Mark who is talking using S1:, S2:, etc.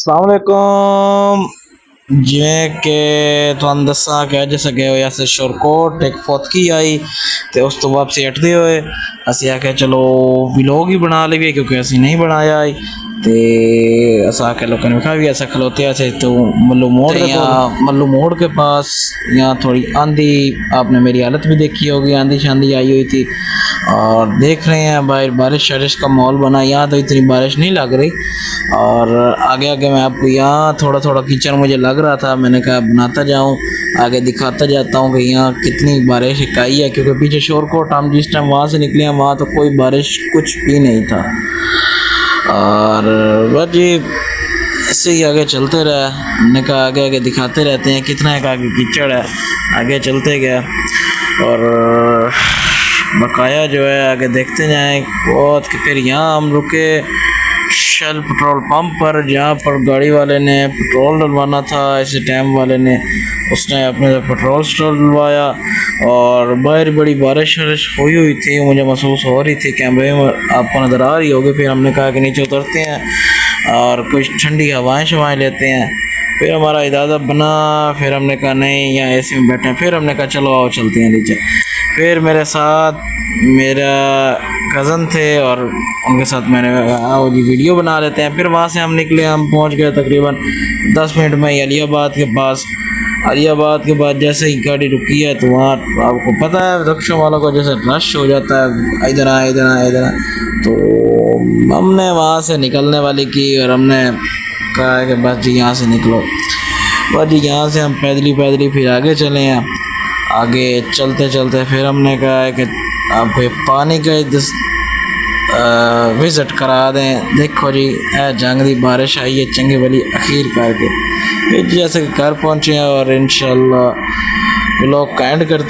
S1: अस्सलामुअलैकुम। जिमें कि तुहानू दसा कि अज अस गए हुए अस शोरकोट एक फौतकी आई तो उस तो वापसी हटते हुए असी आख्या चलो व्लॉग ही बना लीए क्योंकि असी नहीं बनाया आई ते अस आके लोगों ने दिखा भी ऐसा खलोते ऐसे तो मल्लू मोड़ के पास यहाँ थोड़ी आंधी आपने मेरी हालत भी देखी होगी, आंधी शांधी आई हुई थी और देख रहे हैं बाहर बारिश शारिश का माहौल बना। यहाँ तो इतनी बारिश नहीं लग रही और आगे आगे मैं आपको यहाँ थोड़ा थोड़ा कीचड़ मुझे लग रहा था, मैंने कहा बनाता जाऊँ आगे दिखाता जाता हूँ कि यहाँ कितनी बारिश आई है क्योंकि पीछे शोरकोट हम जिस टाइम वहाँ से निकले हैं वहाँ तो कोई बारिश कुछ भी नहीं था। और बस जी ऐसे ही आगे चलते रहे, हमने कहा आगे आगे दिखाते रहते हैं कितना एक आगे कीचड़ है। आगे चलते गए और बकाया जो है आगे देखते जाएं बहुत कि फिर यहाँ हम रुके शेल पेट्रोल पंप पर जहाँ पर गाड़ी वाले ने पेट्रोल डलवाना था। ऐसे टाइम वाले ने उसने अपने पेट्रोल स्टोर डलवाया और बाहर बड़ी बारिश वारिश हुई थी, मुझे महसूस हो रही थी, कैमरे में आपको नज़र आ रही होगी। फिर हमने कहा कि नीचे उतरते हैं और कुछ ठंडी हवाएं शवाएँ लेते हैं। फिर हमारा इरादा बना, फिर हमने कहा नहीं यहाँ एसी में बैठे हैं। फिर हमने कहा चलो आओ चलते हैं नीचे। फिर मेरे साथ मेरा कज़न थे और उनके साथ मैंने आओ जी वीडियो बना लेते हैं। फिर वहाँ से हम निकले, हम पहुँच गए तकरीबन 10 मिनट में अलियाबाद के पास। अलियाबाद के बाद जैसे ही गाड़ी रुकी है तो वहाँ आपको पता है रिक्शा वालों को जैसे रश हो जाता है, इधर आ इधर आ इधर आ। तो हमने वहाँ से निकलने वाली की और हमने कहा है कि बस जी यहाँ से निकलो। बस जी यहाँ से हम पैदली फिर आगे चले हैं। आगे चलते चलते फिर हमने कहा है कि आपको पानी का विज़िट करा दें। देखो जी जंग दी बारिश आई है चंगी वाली अखीर करके। फिर जैसे कि घर पहुँचे हैं और इंशाल्लाह व्लॉग का एंड करते